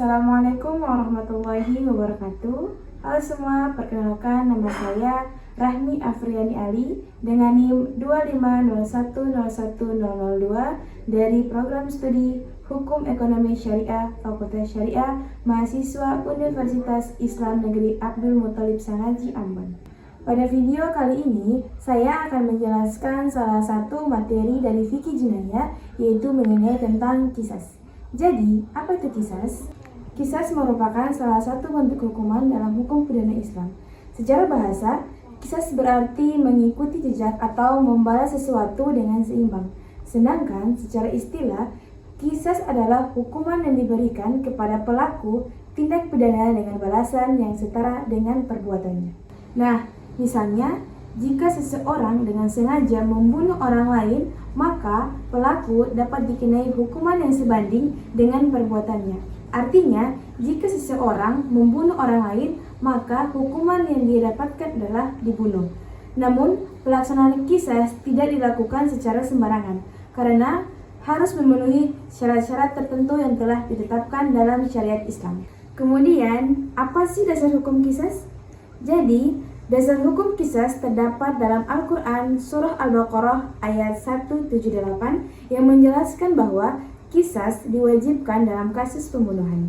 Assalamualaikum warahmatullahi wabarakatuh. Halo semua, perkenalkan nama saya Rahmi Afriani Ali dengan NIM 250101002 dari program studi Hukum Ekonomi Syariah Fakultas Syariah Mahasiswa Universitas Islam Negeri Abdul Muthalib Sangaji Ambon. Pada video kali ini, saya akan menjelaskan salah satu materi dari fikih jinayah, yaitu mengenai tentang qisas. Jadi, apa itu qisas? Qisas merupakan salah satu bentuk hukuman dalam hukum pidana Islam. Secara bahasa, qisas berarti mengikuti jejak atau membalas sesuatu dengan seimbang. Sedangkan secara istilah, qisas adalah hukuman yang diberikan kepada pelaku tindak pidana dengan balasan yang setara dengan perbuatannya. Nah, misalnya, jika seseorang dengan sengaja membunuh orang lain, maka pelaku dapat dikenai hukuman yang sebanding dengan perbuatannya. Artinya, jika seseorang membunuh orang lain, maka hukuman yang dia dapatkan adalah dibunuh. Namun, pelaksanaan qisas tidak dilakukan secara sembarangan, karena harus memenuhi syarat-syarat tertentu yang telah ditetapkan dalam syariat Islam. Kemudian, apa sih dasar hukum qisas? Jadi, dasar hukum qisas terdapat dalam Al-Quran Surah Al-Baqarah ayat 178 yang menjelaskan bahwa qisas diwajibkan dalam kasus pembunuhan.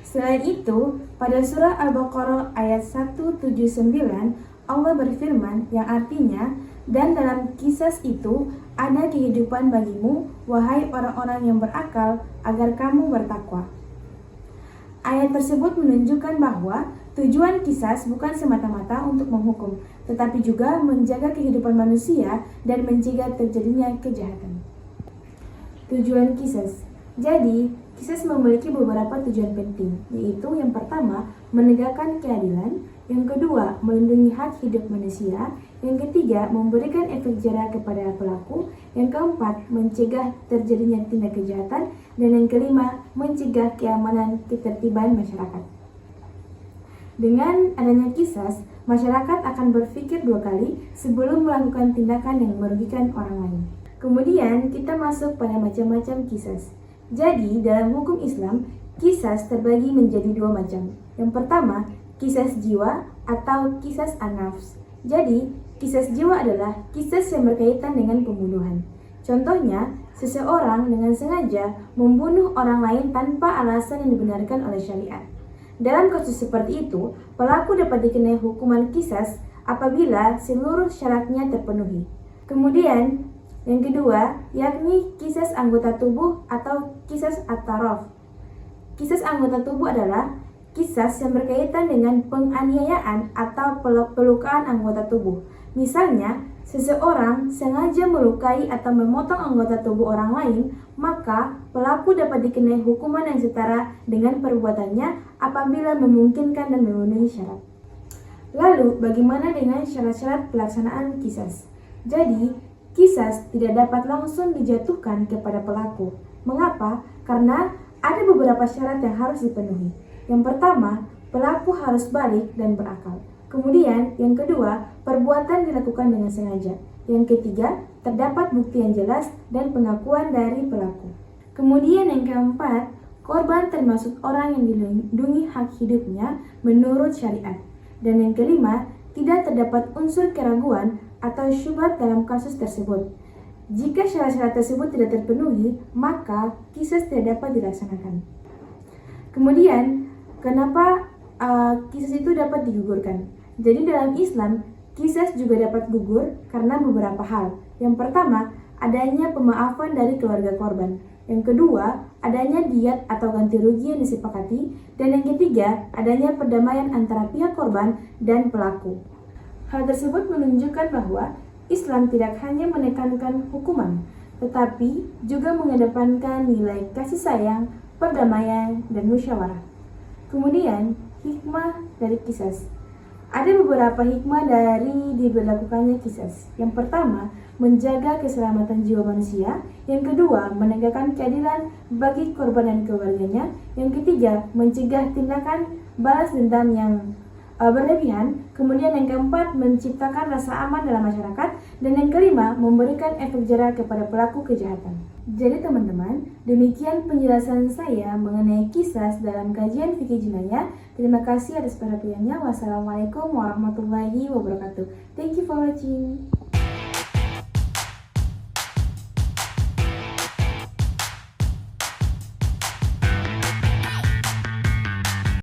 Selain itu, pada Surah Al-Baqarah ayat 179 Allah berfirman yang artinya, "Dan dalam qisas itu ada kehidupan bagimu, wahai orang-orang yang berakal, agar kamu bertakwa." Ayat tersebut menunjukkan bahwa tujuan qisas bukan semata-mata untuk menghukum, tetapi juga menjaga kehidupan manusia dan mencegah terjadinya kejahatan. Tujuan qisas. Jadi, qisas memiliki beberapa tujuan penting, yaitu yang pertama, menegakkan keadilan, yang kedua, melindungi hak hidup manusia, yang ketiga, memberikan efek jera kepada pelaku, yang keempat, mencegah terjadinya tindak kejahatan, dan yang kelima, mencegah keamanan ketertiban masyarakat. Dengan adanya qisas, masyarakat akan berpikir dua kali sebelum melakukan tindakan yang merugikan orang lain. Kemudian, kita masuk pada macam-macam qisas. Jadi, dalam hukum Islam, qisas terbagi menjadi dua macam. Yang pertama, qisas jiwa atau qisas an-nafs. Jadi, qisas jiwa adalah qisas yang berkaitan dengan pembunuhan. Contohnya, seseorang dengan sengaja membunuh orang lain tanpa alasan yang dibenarkan oleh syariat. Dalam kasus seperti itu, pelaku dapat dikenai hukuman qisas apabila seluruh syaratnya terpenuhi. Kemudian, yang kedua, yakni qisas anggota tubuh atau qisas at-taraf. Qisas anggota tubuh adalah qisas yang berkaitan dengan penganiayaan atau pelukaan anggota tubuh. Misalnya, seseorang sengaja melukai atau memotong anggota tubuh orang lain, maka pelaku dapat dikenai hukuman yang setara dengan perbuatannya apabila memungkinkan dan memenuhi syarat. Lalu, bagaimana dengan syarat-syarat pelaksanaan qisas? Jadi, qisas tidak dapat langsung dijatuhkan kepada pelaku. Mengapa? Karena ada beberapa syarat yang harus dipenuhi. Yang pertama, pelaku harus balik dan berakal. Kemudian, yang kedua, perbuatan dilakukan dengan sengaja. Yang ketiga, terdapat bukti yang jelas dan pengakuan dari pelaku. Kemudian yang keempat, korban termasuk orang yang dilindungi hak hidupnya menurut syariat. Dan yang kelima, tidak terdapat unsur keraguan atau syubhat dalam kasus tersebut. Jika syarat-syarat tersebut tidak terpenuhi, maka qisas tidak dapat dilaksanakan. Kemudian, kenapa qisas itu dapat digugurkan? Jadi dalam Islam, qisas juga dapat gugur karena beberapa hal. Yang pertama, adanya pemaafan dari keluarga korban. Yang kedua, adanya diat atau ganti rugi yang disepakati. Dan yang ketiga, adanya perdamaian antara pihak korban dan pelaku. Hal tersebut menunjukkan bahwa Islam tidak hanya menekankan hukuman, tetapi juga mengedepankan nilai kasih sayang, perdamaian, dan musyawarah. Kemudian, hikmah dari qisas. Ada beberapa hikmah dari diberlakukannya qisas. Yang pertama, menjaga keselamatan jiwa manusia. Yang kedua, menegakkan keadilan bagi korban dan keluarganya. Yang ketiga, mencegah tindakan balas dendam yang berlebihan. Kemudian yang keempat, menciptakan rasa aman dalam masyarakat. Dan yang kelima, memberikan efek jera kepada pelaku kejahatan. Jadi teman-teman, demikian penjelasan saya mengenai kisas dalam kajian fikih jinayah. Terima kasih atas perhatiannya. Wassalamualaikum warahmatullahi wabarakatuh. Thank you for watching.